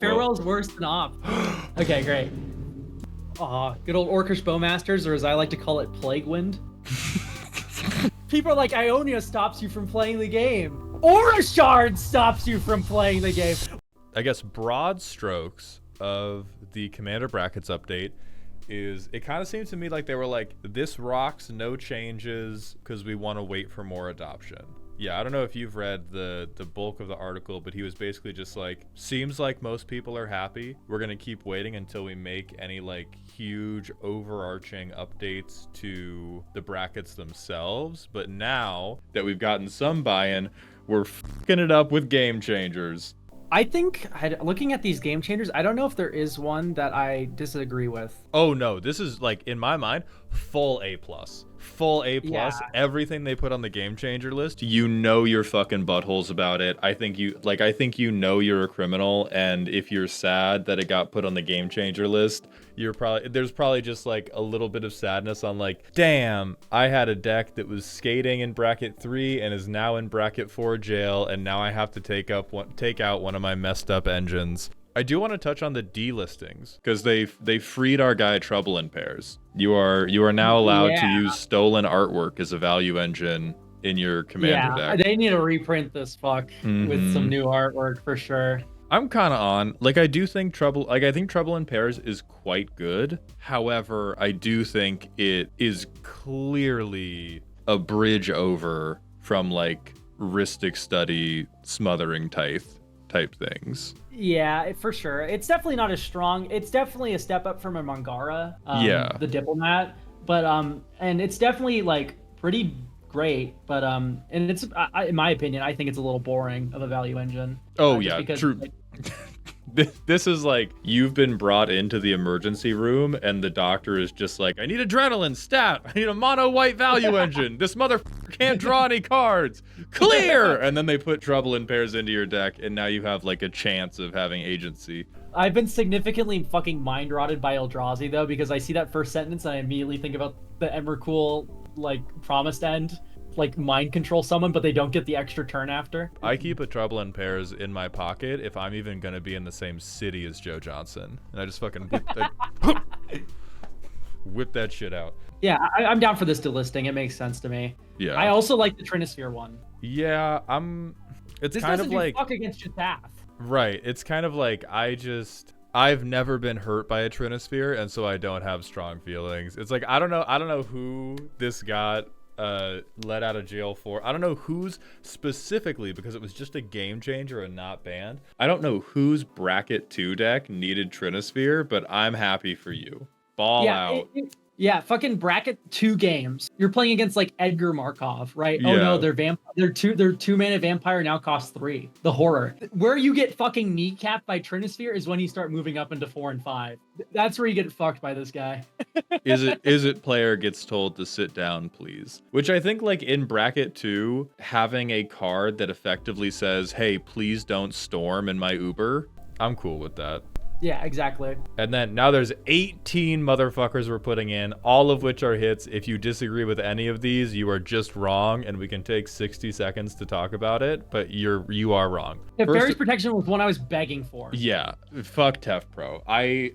Farewell's worse than Op. Okay, great. Good old Orcish Bowmasters, or as I like to call it, Plague Wind. People are like, Ionia stops you from playing the game. Aura Shard stops you from playing the game. I guess broad strokes of the Commander Brackets update is, it kind of seems to me like they were like, this rocks, no changes, because we want to wait for more adoption. Yeah, I don't know if you've read the bulk of the article, but he was basically just like, seems like most people are happy. We're going to keep waiting until we make any like huge overarching updates to the brackets themselves. But now that we've gotten some buy-in, we're fucking it up with game changers. I think, looking at these game changers, I don't know if there is one that I disagree with. Oh no, this is like, in my mind, full A+. Full A+. Yeah. Everything they put on the game changer list, you know you're fucking buttholes about it. I think you know you're a criminal, and if you're sad that it got put on the game changer list, there's probably just like a little bit of sadness on like, damn, I had a deck that was skating in bracket 3 and is now in bracket 4 jail, and now I have to take out one of my messed up engines. I do want to touch on the delistings, because they freed our guy Trouble in Pairs. You are now allowed to use stolen artwork as a value engine in your commander deck. They need to reprint this with some new artwork for sure. I'm kind of on. Like, I think Trouble in Pairs is quite good. However, I do think it is clearly a bridge over from like Rhystic Study smothering type things. Yeah, for sure. It's definitely not as strong. It's definitely a step up from a Mangara, the Diplomat, but and it's definitely like pretty great, but and it's in my opinion, I think it's a little boring of a value engine. Oh yeah, true. This is like, you've been brought into the emergency room and the doctor is just like, I need adrenaline stat. I need a mono white value engine. This motherfucker can't draw any cards. Clear! And then they put Trouble in Pairs into your deck, and now you have like a chance of having agency. I've been significantly fucking mind rotted by Eldrazi though, because I see that first sentence and I immediately think about the Emrakul like Promised End, like mind control someone, but they don't get the extra turn after. I keep a Trouble in Pairs in my pocket if I'm even gonna be in the same city as Joe Johnson, and I just fucking whip that shit out. Yeah, I'm down for this delisting. It makes sense to me. Yeah. I also like the Trinisphere one. Yeah, It's this kind of like fuck against Chatath. Right. It's kind of like, I've never been hurt by a Trinisphere, and so I don't have strong feelings. It's like, I don't know who this got let out of jail for. I don't know who's specifically, because it was just a game changer and not banned. I don't know whose bracket 2 deck needed Trinisphere, but I'm happy for you. Ball out. Yeah, fucking bracket 2 games. You're playing against like Edgar Markov, right? Yeah. Oh no, their 2-mana vampire now costs 3. The horror. Where you get fucking kneecapped by Trinisphere is when you start moving up into 4 and 5. That's where you get fucked by this guy. Is it player gets told to sit down, please? Which I think, like, in bracket 2, having a card that effectively says, hey, please don't storm in my Uber, I'm cool with that. Yeah, exactly. And then now there's 18 motherfuckers we're putting in, all of which are hits. If you disagree with any of these, you are just wrong, and we can take 60 seconds to talk about it, but you are wrong. The Fairies Protection was one I was begging for. Yeah, fuck Tef Pro. I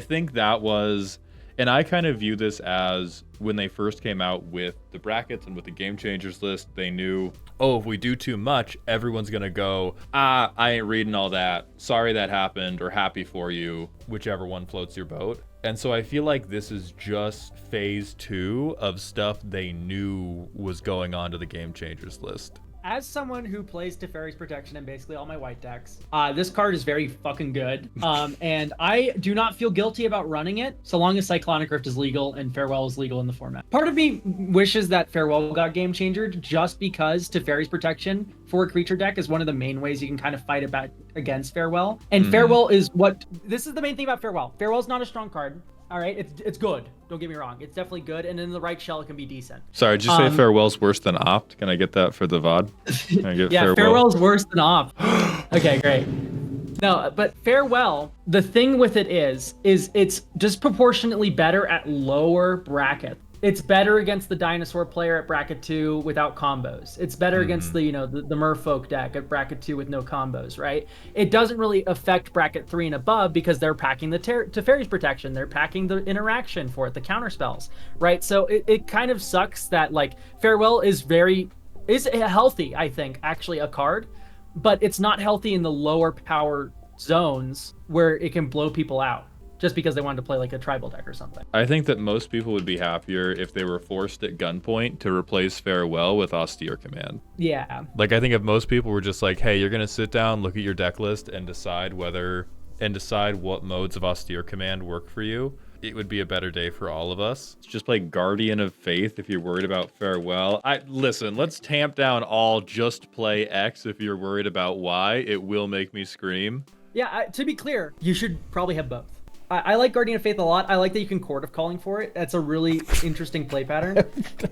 think that was, and I kind of view this as, when they first came out with the brackets and with the game changers list, they knew, oh, if we do too much, everyone's gonna go, I ain't reading all that, sorry that happened, or happy for you, whichever one floats your boat. And so I feel like this is just phase 2 of stuff they knew was going on to the game changers list. As someone who plays Teferi's Protection in basically all my white decks, this card is very fucking good. And I do not feel guilty about running it so long as Cyclonic Rift is legal and Farewell is legal in the format. Part of me wishes that Farewell got game changered just because Teferi's Protection for a creature deck is one of the main ways you can kind of fight against Farewell. And Farewell is this is the main thing about Farewell. Farewell's not a strong card. All right, it's good. Don't get me wrong. It's definitely good, and in the right shell, it can be decent. Sorry, did you say Farewell's worse than Opt? Can I get that for the VOD? Can I get Farewell's worse than Opt. Okay, great. No, but Farewell, the thing with it is it's disproportionately better at lower bracket. It's better against the dinosaur player at bracket 2 without combos. It's better against the the merfolk deck at bracket 2 with no combos, right? It doesn't really affect bracket 3 and above because they're packing the Teferi's protection. They're packing the interaction for it, the counter spells, right? So it kind of sucks that like Farewell is healthy, I think, actually a card, but it's not healthy in the lower power zones where it can blow people out just because they wanted to play like a tribal deck or something. I think that most people would be happier if they were forced at gunpoint to replace Farewell with Austere Command. Yeah. Like, I think if most people were just like, hey, you're going to sit down, look at your deck list, and decide what modes of Austere Command work for you, it would be a better day for all of us. Just play Guardian of Faith if you're worried about Farewell. Listen, let's tamp down all just play X if you're worried about Y. It will make me scream. Yeah, to be clear, you should probably have both. I like Guardian of Faith a lot. I like that you can Court of Calling for it. That's a really interesting play pattern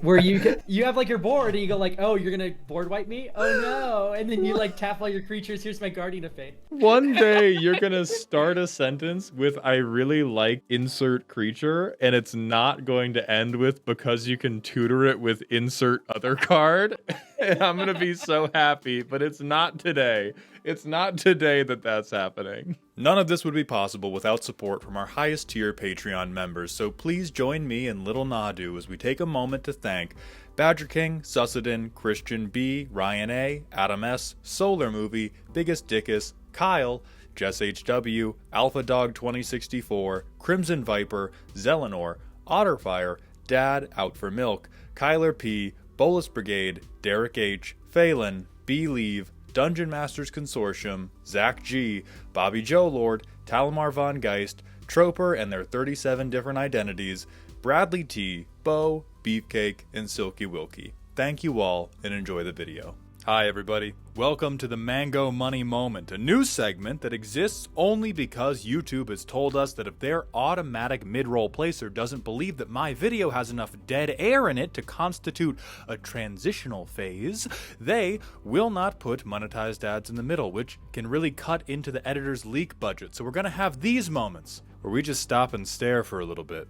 where you have like your board and you go like, oh, you're going to board wipe me? Oh no. And then you like tap all your creatures. Here's my Guardian of Faith. One day you're going to start a sentence with, I really like insert creature, and it's not going to end with because you can tutor it with insert other card. And I'm going to be so happy, but it's not today. It's not today that that's happening. None of this would be possible without support from our highest tier Patreon members, so please join me and Little Nadu as we take a moment to thank Badger King, Sussedin, Christian B, Ryan A, Adam S, Solar Movie, Biggest Dickus, Kyle, Jess HW, Alpha Dog 2064, Crimson Viper, Zelenor, Otterfire, Dad Out for Milk, Kyler P, Bolus Brigade, Derek H, Phelan, B Leave, Dungeon Masters Consortium, Zach G, Bobby Joe Lord, Talamar Von Geist, Troper and their 37 different identities, Bradley T, Bo, Beefcake, and Silky Wilkie. Thank you all and enjoy the video. Hi everybody, welcome to the Mango Money Moment, a new segment that exists only because YouTube has told us that if their automatic mid-roll placer doesn't believe that my video has enough dead air in it to constitute a transitional phase, they will not put monetized ads in the middle, which can really cut into the editor's leak budget. So we're gonna have these moments where we just stop and stare for a little bit.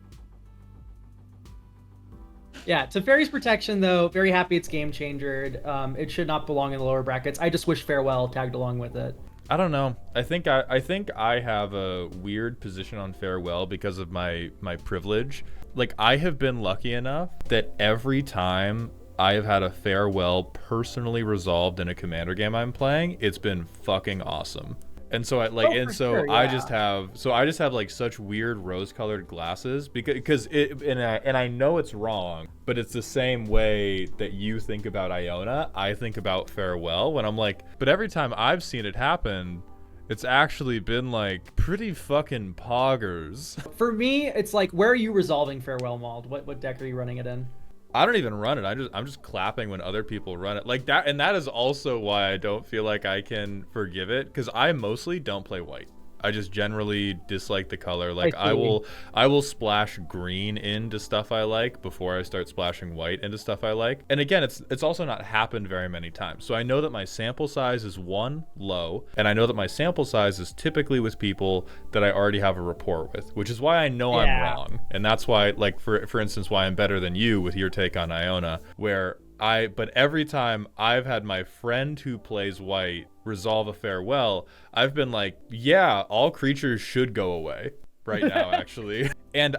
Yeah, Teferi's protection though, very happy it's game changered. It should not belong in the lower brackets. I just wish Farewell tagged along with it. I don't know. I think I have a weird position on Farewell because of my privilege. Like, I have been lucky enough that every time I have had a Farewell personally resolved in a Commander game I'm playing, it's been fucking awesome. And so I just have like such weird rose-colored glasses because I know it's wrong, but it's the same way that you think about Iona, I think about Farewell when I'm like, but every time I've seen it happen, it's actually been like pretty fucking poggers. For me, it's like, where are you resolving Farewell Mauled? What deck are you running it in? I don't even run it. I'm just clapping when other people run it like that, and that is also why I don't feel like I can forgive it, because I mostly don't play white. I just generally dislike the color. Like, I will splash green into stuff I like before I start splashing white into stuff I like. And again, it's also not happened very many times. So I know that my sample size is low, and I know that my sample size is typically with people that I already have a rapport with, which is why I know I'm wrong. And that's why, like, for instance, why I'm better than you with your take on Iona, but every time I've had my friend who plays white resolve a Farewell, I've been like, yeah, all creatures should go away right now, actually. And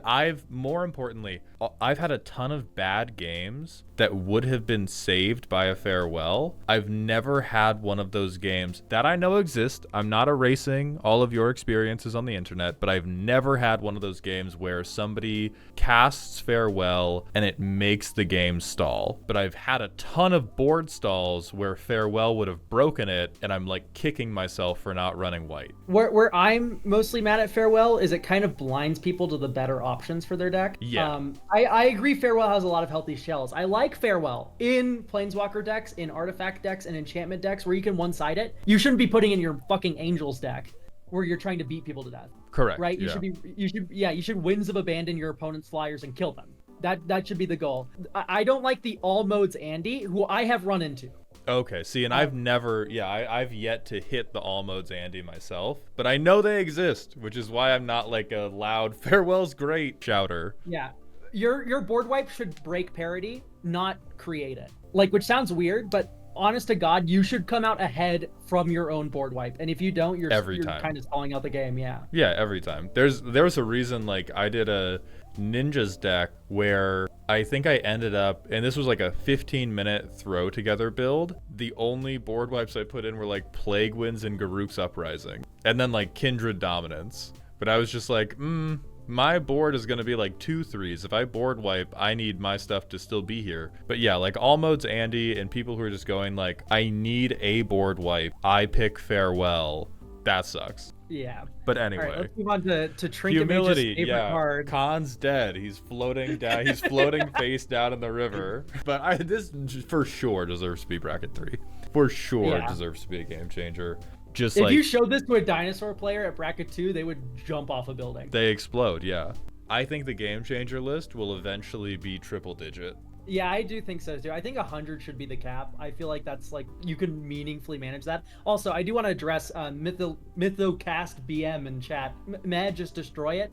more importantly, I've had a ton of bad games that would have been saved by a Farewell. I've never had one of those games that I know exist. I'm not erasing all of your experiences on the internet, but I've never had one of those games where somebody casts Farewell and it makes the game stall. But I've had a ton of board stalls where Farewell would have broken it, and I'm like kicking myself for not running white. Where I'm mostly mad at Farewell is it kind of blinds people to the better options for their deck. Yeah. I agree Farewell has a lot of healthy shells. I like Farewell in Planeswalker decks, in Artifact decks, and enchantment decks where you can one-side it. You shouldn't be putting in your fucking Angels deck where you're trying to beat people to death. Correct. Right? You should Winds of Abandon your opponent's flyers and kill them. That should be the goal. I don't like the all modes Andy, who I have run into. Okay, see, and I've yet to hit the all modes Andy myself, but I know they exist, which is why I'm not like a loud Farewell's great shouter. Yeah. your board wipe should break parity, not create it. Like, which sounds weird, but honest to God, you should come out ahead from your own board wipe. And if you don't, you're kind of stalling out the game. Yeah. Yeah, every time. There was a reason, like, I did a ninjas deck where I think I ended up, and this was like a 15-minute throw together build. The only board wipes I put in were like Plague Winds and Garruk's Uprising, and then like Kindred Dominance. But I was just like, my board is going to be like 2/3s. If I board wipe, I need my stuff to still be here. But yeah, like all modes Andy and people who are just going like, I need a board wipe, I pick Farewell. That sucks. Yeah. But anyway. All right, let's move on to Trink. Humility, favorite card. Khan's dead. He's floating down. He's floating face down in the river. But this for sure deserves to be bracket 3. For sure deserves to be a game changer. Just if you showed this to a dinosaur player at bracket 2, they would jump off a building. They explode, yeah. I think the game changer list will eventually be triple digit. Yeah, I do think so too. I think 100 should be the cap. I feel like that's like you can meaningfully manage that. Also, I do want to address Mythoccast BM in chat. Mad just destroy it.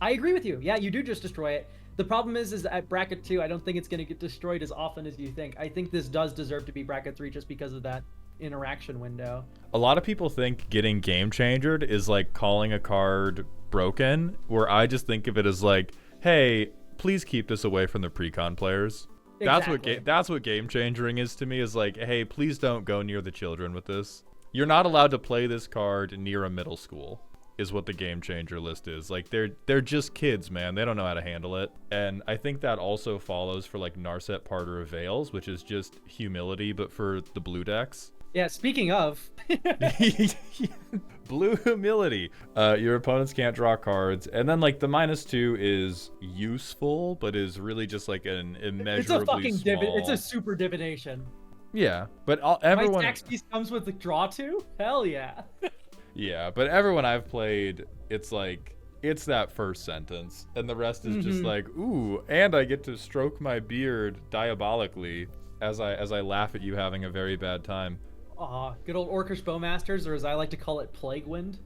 I agree with you. Yeah, you do just destroy it. The problem is at bracket 2, I don't think it's going to get destroyed as often as you think. I think this does deserve to be bracket 3 just because of that interaction window. A lot of people think getting game changered is like calling a card broken, where I just think of it as like, hey, please keep this away from the pre-con players. Exactly. That's what game changing is to me, is like, hey, please don't go near the children with this. You're not allowed to play this card near a middle school, is what the game changer list is. Like, they're just kids, man. They don't know how to handle it. And I think that also follows for like Narset Parter of Veils, which is just humility, but for the blue decks. Yeah, speaking of blue humility, your opponents can't draw cards, and then like the -2 is useful, but is really just like an immeasurably small. It's a super divination. Yeah, but everyone. My tax piece comes with the draw 2. Hell yeah. Yeah, but everyone I've played, it's like it's that first sentence, and the rest is just like, ooh, and I get to stroke my beard diabolically as I laugh at you having a very bad time. Good old Orcish Bowmasters, or as I like to call it, Plague Wind.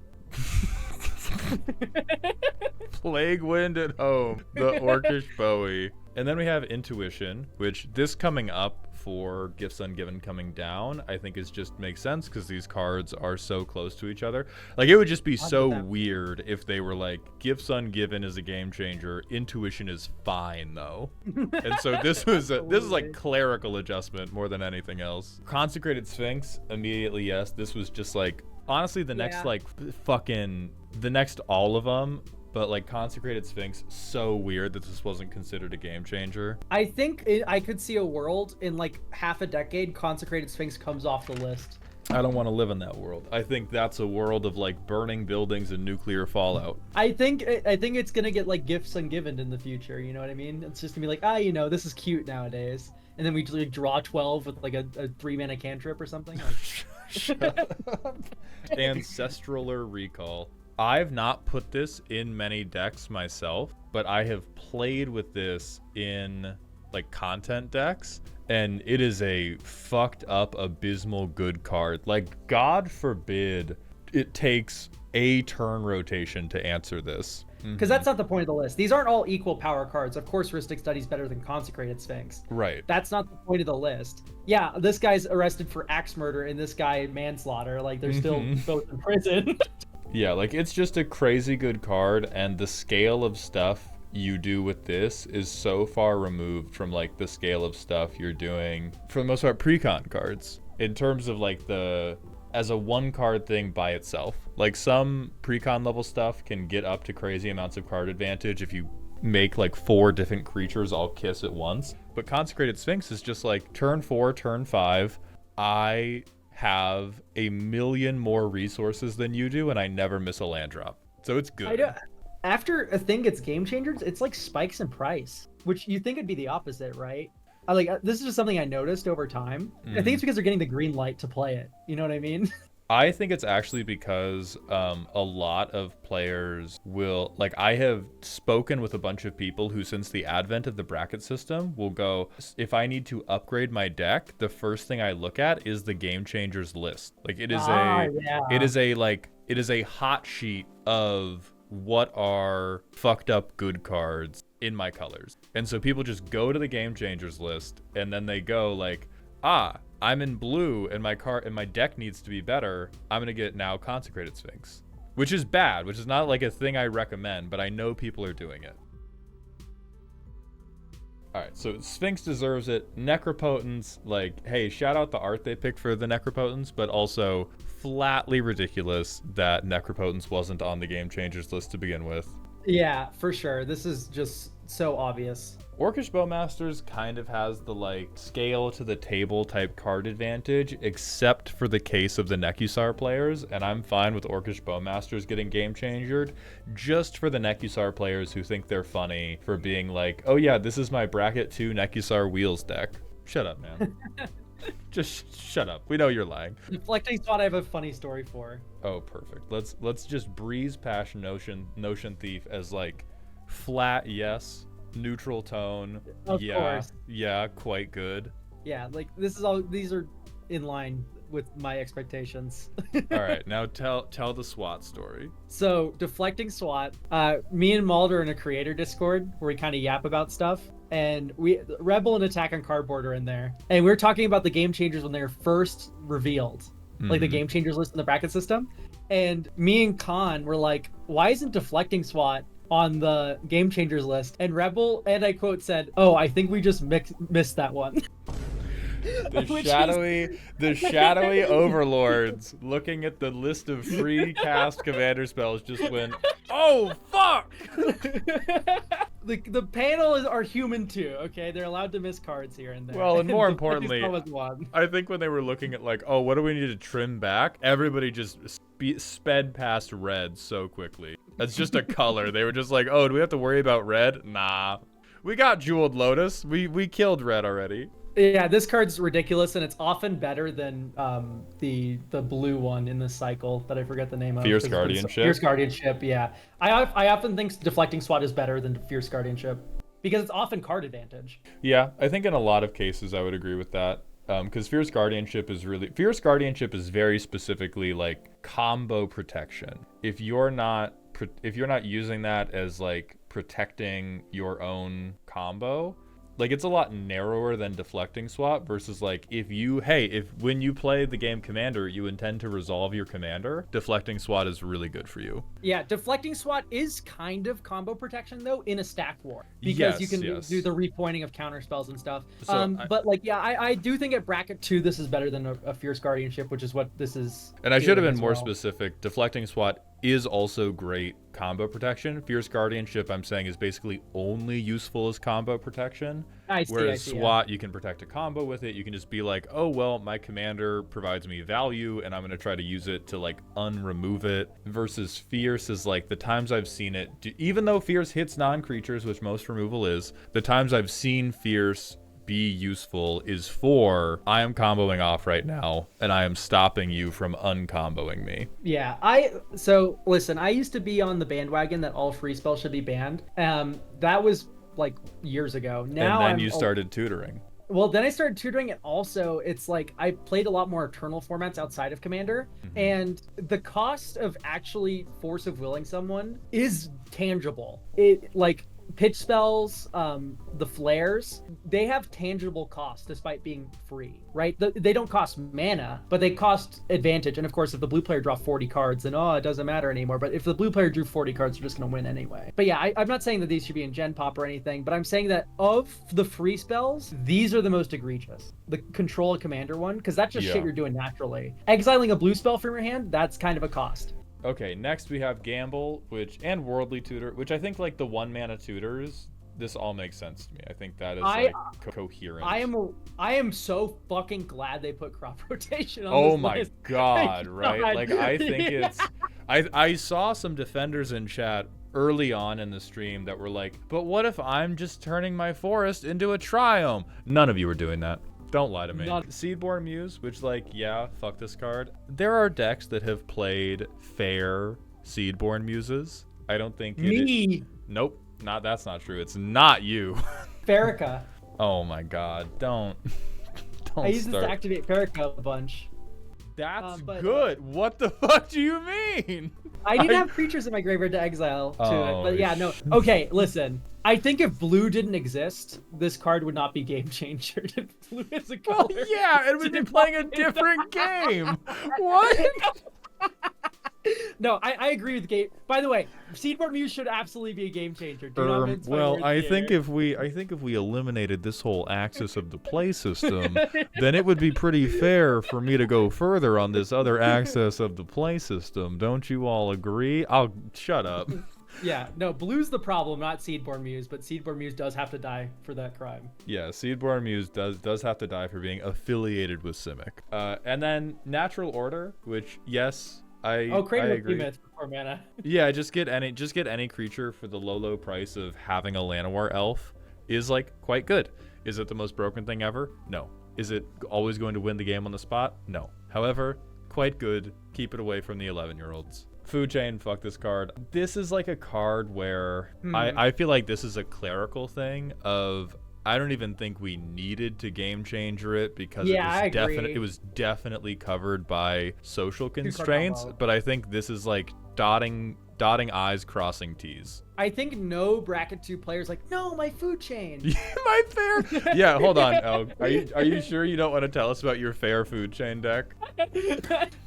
Plague Wind at home, the Orcish Bowie. And then we have Intuition, which this coming up for Gifts Ungiven coming down, I think is just makes sense because these cards are so close to each other. Like, it would just be so weird if they were like, Gifts Ungiven is a game changer, Intuition is fine though. And so this is like clerical adjustment more than anything else. Consecrated Sphinx, immediately yes. This was just like, honestly, the next like fucking, the next all of them. But like Consecrated Sphinx, so weird that this wasn't considered a game changer. I think I could see a world in like half a decade, Consecrated Sphinx comes off the list. I don't want to live in that world. I think that's a world of like burning buildings and nuclear fallout. I think it's gonna get like Gifts Ungiven in the future. You know what I mean? It's just gonna be like, this is cute nowadays. And then we like draw 12 with like a 3-mana cantrip or something. Like... Ancestraler Recall. I've not put this in many decks myself, but I have played with this in like content decks, and it is a fucked up, abysmal good card. Like, God forbid it takes a turn rotation to answer this. Because that's not the point of the list. These aren't all equal power cards. Of course, Rhystic Study's better than Consecrated Sphinx. Right. That's not the point of the list. Yeah, this guy's arrested for axe murder and this guy manslaughter. Like, they're still both in prison. Yeah, like, it's just a crazy good card, and the scale of stuff you do with this is so far removed from like the scale of stuff you're doing for the most part pre-con cards in terms of like as a one card thing by itself. Like, some pre-con level stuff can get up to crazy amounts of card advantage if you make like 4 different creatures all kiss at once. But Consecrated Sphinx is just like turn 4, turn 5, I have a million more resources than you do, and I never miss a land drop. So it's good. After a thing gets game changers, it's like spikes in price, which you think would be the opposite, right? This is just something I noticed over time. I think it's because they're getting the green light to play it. You know what I mean? I think it's actually because a lot of players will, like, I have spoken with a bunch of people who, since the advent of the bracket system, will go, if I need to upgrade my deck, the first thing I look at is the game changers list. Like, it is it is a hot sheet of what are fucked up good cards in my colors. And so people just go to the game changers list and then they go like, I'm in blue and my deck needs to be better. I'm going to get now Consecrated Sphinx, which is bad, which is not like a thing I recommend, but I know people are doing it. All right, so Sphinx deserves it. Necropotence, like, hey, shout out the art they picked for the Necropotence, but also flatly ridiculous that Necropotence wasn't on the Game Changers list to begin with. Yeah, for sure. This is just so obvious. Orcish Bowmasters kind of has the, like, scale to the table type card advantage, except for the case of the Necusar players, and I'm fine with Orcish Bowmasters getting game changered, just for the Necusar players who think they're funny for being like, oh yeah, this is my bracket 2 Necusar Wheels deck. Shut up, man. Just shut up. We know you're lying. Deflecting Spot I have a funny story for. Oh, perfect. Let's just breeze past Notion Thief as, like, flat yes, neutral tone. Of course. Yeah, quite good. Yeah, like these are in line with my expectations. All right, now tell the SWAT story. So, Deflecting SWAT, me and Mulder in a creator Discord where we kind of yap about stuff, and Rebel and Attack on Cardboard are in there, and we were talking about the game changers when they were first revealed, like the game changers list in the bracket system, and me and Khan were like, why isn't Deflecting SWAT on the game changers list? And Rebel, and I quote, said, oh, I think we just missed that one. The shadowy overlords looking at the list of free cast commander spells just went, oh fuck. The panel are human too, okay? They're allowed to miss cards here and there. Well, and more importantly, one. I think when they were looking at like, oh, what do we need to trim back? Everybody just sped past red so quickly. That's just a color. They were just like, oh, do we have to worry about red? Nah. We got Jeweled Lotus. We killed red already. Yeah, this card's ridiculous, and it's often better than the blue one in this cycle that I forget the name of. Fierce Guardianship. Fierce Guardianship, yeah. I often think Deflecting SWAT is better than Fierce Guardianship because it's often card advantage. Yeah, I think in a lot of cases I would agree with that. Because Fierce Guardianship is very specifically like combo protection. If you're not using that as like protecting your own combo, like it's a lot narrower than Deflecting SWAT versus like if when you play the game commander you intend to resolve your commander, Deflecting SWAT is really good for you. Yeah, Deflecting SWAT is kind of combo protection though in a stack war because you can do the repointing of counter spells and stuff. So but like I do think at bracket 2 this is better than a Fierce Guardianship, which is what this is. And I should have been more specific. Deflecting SWAT is also great combo protection. Fierce Guardianship, I'm saying, is basically only useful as combo protection. Whereas SWAT, you can protect a combo with it. You can just be like, oh, well, my commander provides me value, and I'm going to try to use it to, like, unremove it. Versus Fierce is, like, the times I've seen it, even though Fierce hits non-creatures, which most removal is, the times I've seen Fierce be useful is for, I am comboing off right now and I am stopping you from uncomboing me. Yeah, so listen, I used to be on the bandwagon that all free spells should be banned. That was like years ago. Now and then you started tutoring. Well, then I started tutoring, and also it's like I played a lot more Eternal formats outside of Commander, and the cost of actually Force of Willing someone is tangible. It like pitch spells, the flares, they have tangible costs despite being free, right? They don't cost mana, but they cost advantage. And of course, if the blue player draw 40 cards, then it doesn't matter anymore. But if the blue player drew 40 cards, they're just going to win anyway. But yeah, I'm not saying that these should be in Gen Pop or anything, but I'm saying that of the free spells, these are the most egregious. The Control a Commander one, because that's just shit you're doing naturally. Exiling a blue spell from your hand, that's kind of a cost. Okay, next we have Gamble, and Worldly Tutor, which I think like the 1-mana tutors, this all makes sense to me. I think that is coherent. I am so fucking glad they put crop rotation on this list. My god, right? Like I think it's I saw some defenders in chat early on in the stream that were like, but what if I'm just turning my forest into a triome? None of you were doing that. Don't lie to me. Seedborn Muse, which like, yeah, fuck this card. There are decks that have played fair Seedborn Muses. I don't think nope, that's not true. It's not you. Farrakha. Oh my god, don't I use this to activate Farrakha a bunch. That's but, good. What the fuck do you mean? I didn't have creatures in my graveyard to exile to it, but yeah, no. Okay, listen. I think if blue didn't exist, this card would not be game changer. If blue is a color. Well, yeah, it would be playing a different game. What? No, I agree with Gabe. By the way, Seedborn Muse should absolutely be a game changer. Do not mince my words I here. think if we eliminated this whole axis of the play system, then it would be pretty fair for me to go further on this other axis of the play system. Don't you all agree? I'll shut up. Yeah, no, blue's the problem, not Seedborn Muse, but Seedborn Muse does have to die for that crime. Yeah, Seedborn Muse does have to die for being affiliated with Simic. And then Natural Order, which yes. I agree. Behemoth for 4 mana. Yeah, just get any creature for the low price of having a Llanowar elf is like quite good. Is it the most broken thing ever? No. Is it always going to win the game on the spot? No. However, quite good. Keep it away from the 11-year-olds. Food Chain, fuck this card. This is like a card where I feel like this is a clerical thing of I don't even think we needed to game changer it because it was definitely covered by social constraints. But I think this is like dotting I's, crossing T's. I think no bracket 2 players like, no, my food chain. My fair. Yeah, hold on. Oh, are you sure you don't want to tell us about your fair food chain deck?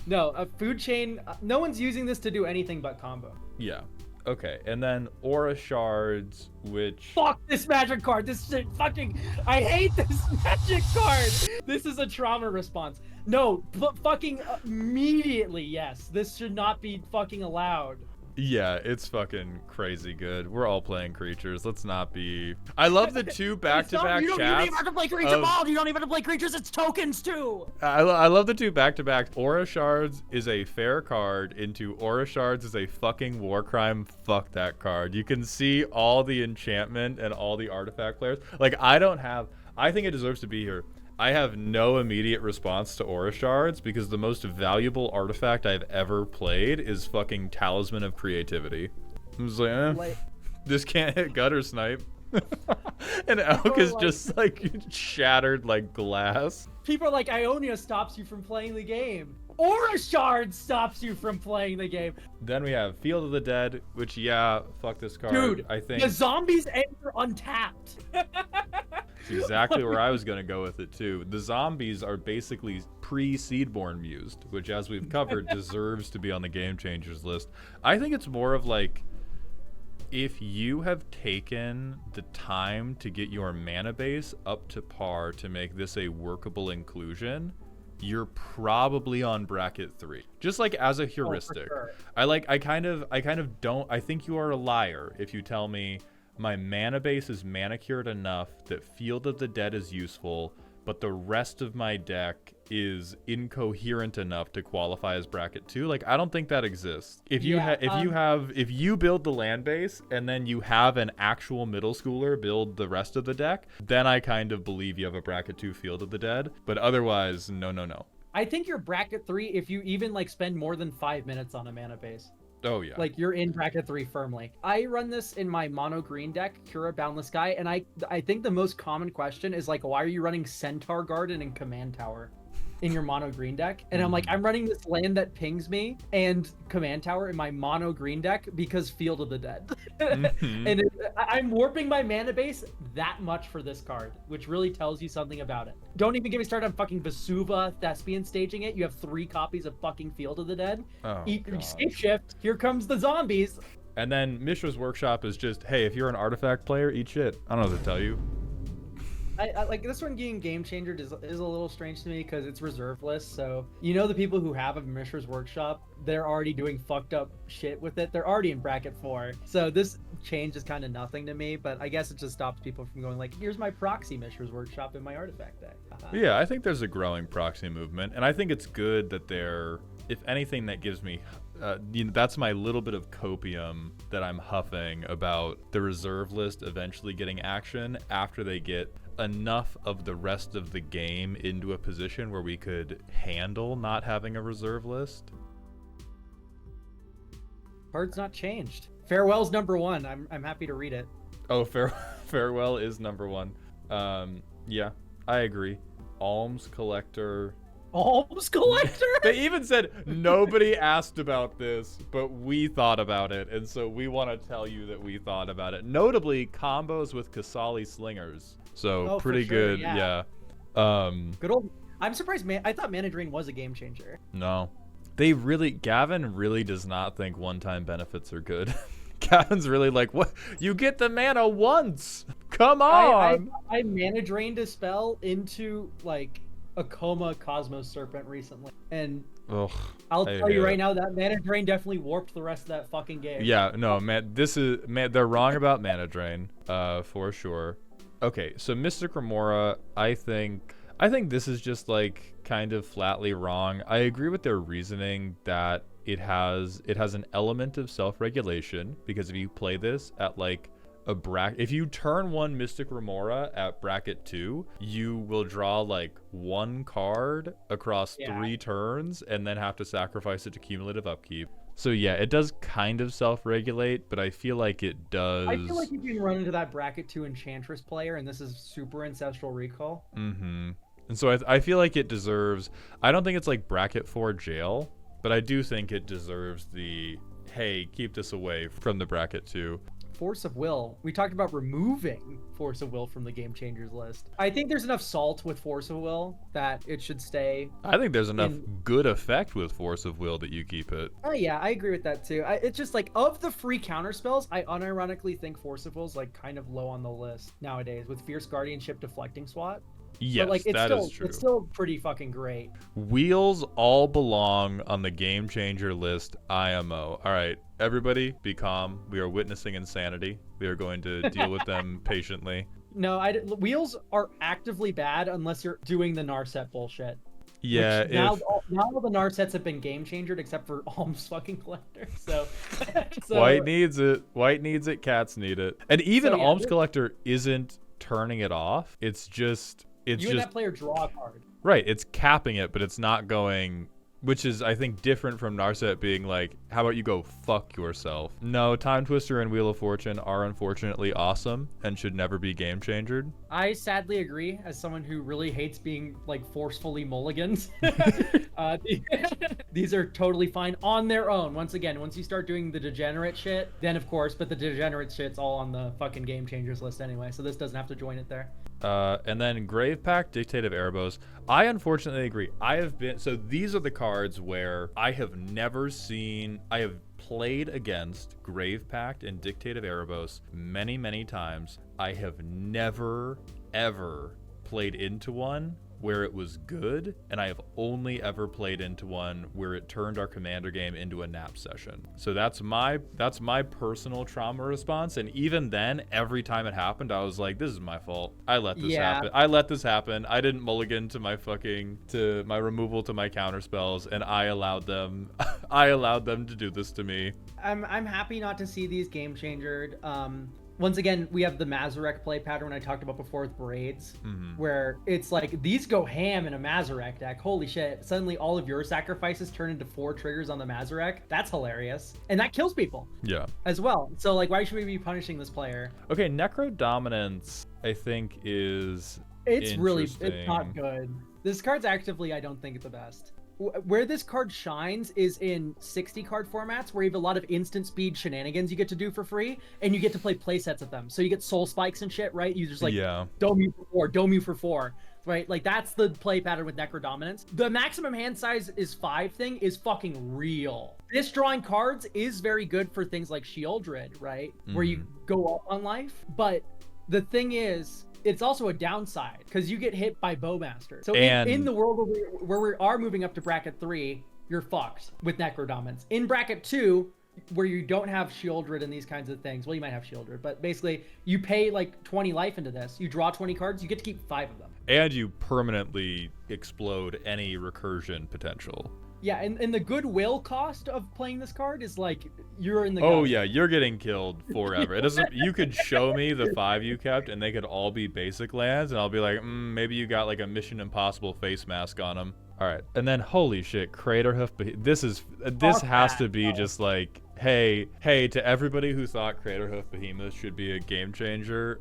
No, a food chain. No one's using this to do anything but combo. Yeah. Okay, and then Aura Shards, which... Fuck this magic card! This shit fucking... I hate this magic card! This is a trauma response. No, fucking immediately, yes. This should not be fucking allowed. Yeah, it's fucking crazy good. We're all playing creatures. Let's not be... I love the two back-to-back chats. You don't even have to play creature ball. You don't even have to play creatures. It's tokens, too. I love the two back-to-back. Aura Shards is a fair card into Aura Shards is a fucking war crime. Fuck that card. You can see all the enchantment and all the artifact players. Like, I think it deserves to be here. I have no immediate response to Aura Shards because the most valuable artifact I've ever played is fucking Talisman of Creativity. I'm just like, this can't hit Gutter Snipe. And Elk is just like shattered like glass. People are like, Ionia stops you from playing the game. Aura Shard stops you from playing the game. Then we have Field of the Dead, which, yeah, fuck this card. Dude, I think the zombies enter untapped. That's exactly where I was going to go with it, too. The zombies are basically pre-Seedborn Mused, which, as we've covered, deserves to be on the Game Changers list. I think it's more of like, if you have taken the time to get your mana base up to par to make this a workable inclusion, you're probably on bracket 3. Just like as a heuristic. Sure. I kind of don't. I think you are a liar if you tell me my mana base is manicured enough that Field of the Dead is useful, but the rest of my deck is incoherent enough to qualify as bracket 2. Like, I don't think that exists. If you build the land base and then you have an actual middle schooler build the rest of the deck, then I kind of believe you have a bracket 2 Field of the Dead. But otherwise, no. I think you're bracket 3 if you even like spend more than 5 minutes on a mana base. Oh yeah. Like, you're in bracket 3 firmly. I run this in my mono green deck, Cura Boundless Sky, and I think the most common question is like, why are you running Centaur Garden and Command Tower in your mono green deck? And I'm like, I'm running this land that pings me and Command Tower in my mono green deck because Field of the Dead. And I'm warping my mana base that much for this card, which really tells you something about it. Don't even get me started on fucking Vesuva Thespian staging it. You have 3 copies of fucking Field of the Dead. Escape shift. Here comes the zombies. And then Mishra's Workshop is just, hey, if you're an artifact player, eat shit. I don't know what to tell you. I like this one being game changer is a little strange to me because it's reserve list. So the people who have a Mishra's Workshop, they're already doing fucked up shit with it. They're already in bracket 4. So this change is kind of nothing to me, but I guess it just stops people from going like, here's my proxy Mishra's Workshop in my artifact deck. Yeah, I think there's a growing proxy movement, and I think it's good that they're, if anything, that gives me that's my little bit of copium that I'm huffing about the reserve list eventually getting action after they get enough of the rest of the game into a position where we could handle not having a reserve list. Card's not changed. Farewell's number 1. I'm happy to read it. Oh, Farewell is number 1. Yeah, I agree. Alms Collector Alms Collector? They even said nobody asked about this, but we thought about it, and so we want to tell you that we thought about it. Notably, combos with Kasali Slingers. So pretty sure, good, yeah. yeah. Good old. I'm surprised, man. I thought Mana Drain was a game changer. No. Gavin really does not think one-time benefits are good. Gavin's really like, what? You get the mana once. Come on. I Mana Drained a spell into like a Coma Cosmos Serpent recently, and I'll tell you right now that Mana Drain definitely warped the rest of that fucking game. Yeah, no, man, they're wrong about Mana Drain, for sure. Okay, so Mystic Remora, I think this is just like kind of flatly wrong. I agree with their reasoning that it has an element of self-regulation, because if you play this at like if you turn one Mystic Remora at bracket 2, you will draw like one card across 3 turns and then have to sacrifice it to cumulative upkeep. So yeah, it does kind of self-regulate, but I feel like it does. I feel like you can run into that bracket 2 Enchantress player, and this is super Ancestral Recall. Mm-hmm. And so I feel like it deserves. I don't think it's like bracket 4 jail, but I do think it deserves the, hey, keep this away from the bracket 2. Force of Will. We talked about removing Force of Will from the Game Changers list. I think there's enough salt with Force of Will that it should stay. I think there's enough good effect with Force of Will that you keep it. Oh yeah, I agree with that too. It's just like, of the free counter spells, I unironically think Force of Will's like kind of low on the list nowadays with Fierce Guardianship deflecting SWAT. Yes, but like, is true. It's still pretty fucking great. Wheels all belong on the Game Changer list IMO. All right, everybody, be calm. We are witnessing insanity. We are going to deal with them patiently. No, wheels are actively bad unless you're doing the Narset bullshit. Yeah. Now all the Narsets have been game changered except for Alms fucking Collector. So White needs it. White needs it. Cats need it. And even Alms Collector isn't turning it off. It's just. And that player draw a card. Right, it's capping it, but it's not going, which is, I think, different from Narset being like, how about you go fuck yourself? No, Time Twister and Wheel of Fortune are unfortunately awesome and should never be game changered. I sadly agree, as someone who really hates being like forcefully mulligans. These are totally fine on their own. Once again, once you start doing the degenerate shit, then of course, but the degenerate shit's all on the fucking Game Changers list anyway, so this doesn't have to join it there. And then Grave Pact, Dictate of Erebos. I unfortunately agree. So these are the cards where I have played against Grave Pact and Dictate of Erebos many, many times. I have never, ever played into one where it was good, and I have only ever played into one where it turned our commander game into a nap session. So that's my personal trauma response, and even then, every time it happened, I was like, this is my fault. I let this happen. I didn't mulligan to my removal to my counter spells, and I allowed them to do this to me. I'm happy not to see these game changered. Once again, we have the Mazarek play pattern I talked about before with Braids, where it's like, these go ham in a Mazarek deck. Holy shit. Suddenly all of your sacrifices turn into 4 triggers on the Mazarek. That's hilarious. And that kills people. Yeah. As well. So, like, why should we be punishing this player? Okay, Necro Dominance, I think, is it's not good. This card's actively, I don't think it's the best. Where this card shines is in 60 card formats where you have a lot of instant speed shenanigans you get to do for free, and you get to play playsets of them. So you get soul spikes and shit, right? You just like dome you for 4, right? Like, that's the play pattern with Necro Dominance. The maximum hand size is 5 thing is fucking real. This drawing cards is very good for things like Shieldred, right? Where you go up on life. But the thing is, it's also a downside because you get hit by Bowmaster. So in the world where we are moving up to bracket 3, you're fucked with Necro Dominance. In bracket 2, where you don't have Shieldred and these kinds of things, well, you might have Shieldred, but basically you pay like 20 life into this. You draw 20 cards, you get to keep 5 of them. And you permanently explode any recursion potential. Yeah, and the goodwill cost of playing this card is like, you're in the gun. Yeah, you're getting killed forever. It doesn't. You could show me the 5 you kept, and they could all be basic lands, and I'll be like, maybe you got like a Mission Impossible face mask on them. All right, and then holy shit, Craterhoof. This has to be just like, hey, to everybody who thought Craterhoof Behemoth should be a game changer.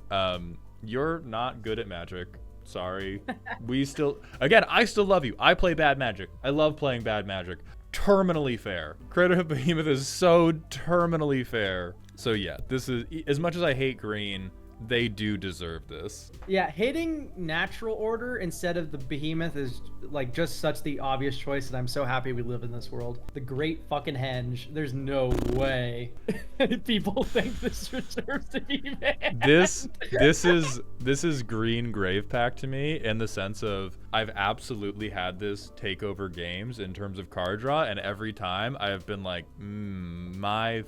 You're not good at Magic. Sorry. I still love you. I play bad magic. I love playing bad magic. Terminally fair. Creator of Behemoth is so terminally fair. So yeah, this is, as much as I hate green, they do deserve this. Yeah, hating natural order instead of the Behemoth is like just such the obvious choice, and I'm so happy we live in this world. The great fucking henge. There's no way people think this deserves to be banned. This is green grave pack to me, in the sense of I've absolutely had this take over games in terms of card draw, and every time I have been like, I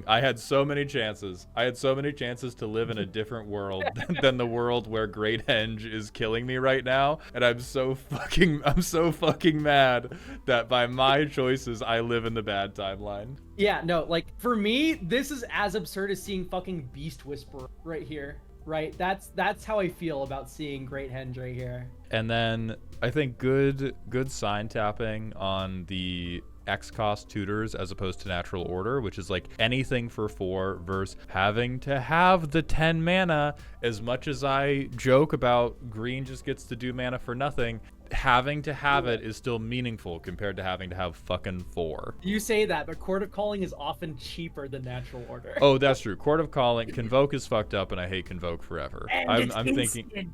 had so many chances. I had so many chances to live in a different world than the world where Great Henge is killing me right now, and I'm so fucking mad that by my choices I live in the bad timeline. Yeah, no, like for me, this is as absurd as seeing fucking Beast Whisperer right here. Right? That's how I feel about seeing Great Henge right here. And then I think good sign tapping on the X cost tutors as opposed to natural order, which is like anything for 4 versus having to have the 10 mana. As much as I joke about green just gets to do mana for nothing, having to have it is still meaningful compared to having to have fucking 4. You say that, but Court of Calling is often cheaper than natural order. Oh, that's true. Court of Calling, Convoke is fucked up, and I hate Convoke forever. I'm thinking,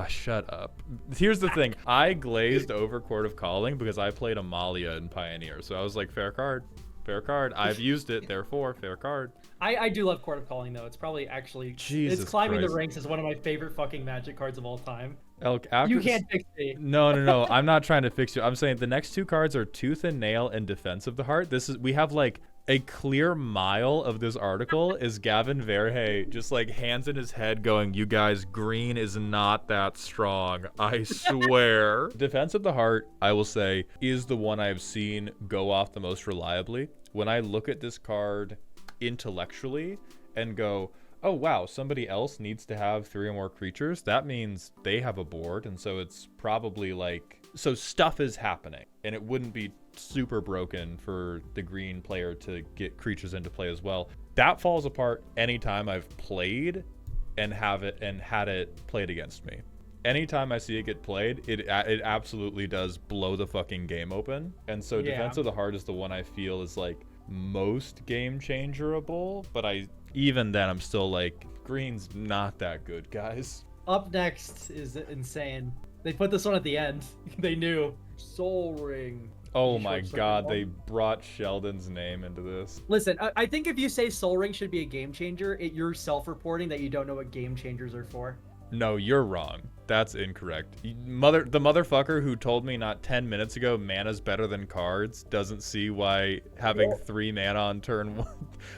shut up. Here's the thing. I glazed over Court of Calling because I played Amalia in Pioneer, so I was like, fair card. Fair card. I've used it, therefore, fair card. I do love Court of Calling, though. It's probably actually... it's climbing the ranks as one of my favorite fucking Magic cards of all time. Elk, you can't fix me. No. I'm not trying to fix you. I'm saying the next 2 cards are Tooth and Nail and Defense of the Heart. We have like a clear mile of this article is Gavin Verhey just like hands in his head going, you guys, green is not that strong. I swear. Defense of the Heart, I will say, is the one I've seen go off the most reliably. When I look at this card intellectually and go, oh wow, somebody else needs to have 3 or more creatures, that means they have a board, and so it's probably like, so stuff is happening, and it wouldn't be super broken for the green player to get creatures into play as well. That falls apart anytime I've played and had it played against me. Anytime I see it get played, it absolutely does blow the fucking game open. And so Defense of the Heart is the one I feel is like most game changerable, but even then I'm still like, green's not that good, guys. Up next is insane. They put this one at the end. They knew. Soul Ring. Oh my god, they brought Sheldon's name into this. Listen, I think if you say Soul Ring should be a game changer, you're self-reporting that you don't know what game changers are for. No, you're wrong. That's incorrect. The motherfucker who told me not 10 minutes ago mana's better than cards doesn't see why having 3 mana on turn 1,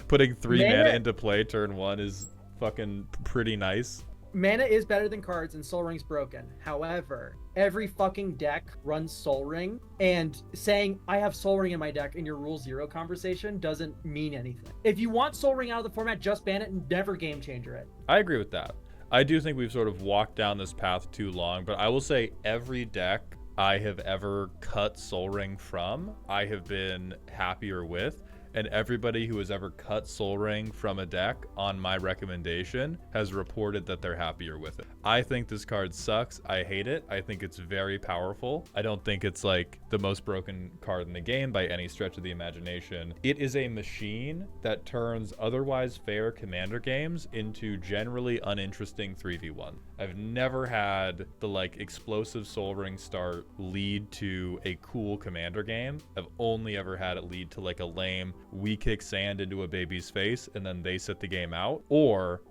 putting 3 mana into play turn 1 is fucking pretty nice. Mana is better than cards, and Soul Ring's broken. However, every fucking deck runs Soul Ring, and saying, I have Soul Ring in my deck in your Rule 0 conversation doesn't mean anything. If you want Soul Ring out of the format, just ban it and never game changer it. I agree with that. I do think we've sort of walked down this path too long, but I will say every deck I have ever cut Soul Ring from, I have been happier with. And everybody who has ever cut Soul Ring from a deck on my recommendation has reported that they're happier with it. I think this card sucks. I hate it. I think it's very powerful. I don't think it's like the most broken card in the game by any stretch of the imagination. It is a machine that turns otherwise fair commander games into generally uninteresting 3v1. I've never had the like explosive Soul Ring start lead to a cool commander game. I've only ever had it lead to like a lame, we kick sand into a baby's face and then they sit the game out, or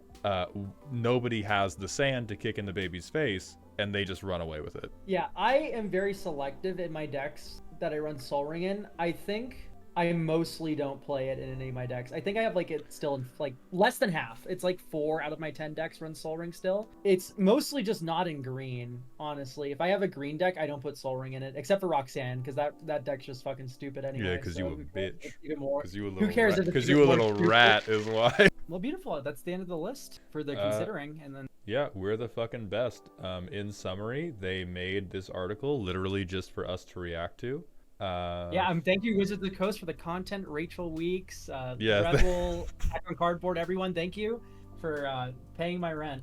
nobody has the sand to kick in the baby's face and they just run away with it. Yeah, I am very selective in my decks that I run Soul Ring in. I think I mostly don't play it in any of my decks. I think I have like it still in like less than half. It's like 4 out of my 10 decks run Soul Ring still. It's mostly just not in green, honestly. If I have a green deck, I don't put Soul Ring in it, except for Roxanne, because that deck's just fucking stupid anyway. Yeah, because you a bitch. Even more. Because you a little Who cares? Because you a little rat is why. Well, beautiful. That's the end of the list for the considering, and then. Yeah, we're the fucking best. In summary, they made this article literally just for us to react to. Thank you Wizards of the Coast for the content. Rachel Weeks, yeah, Rebel, Back on Cardboard, everyone, thank you for paying my rent.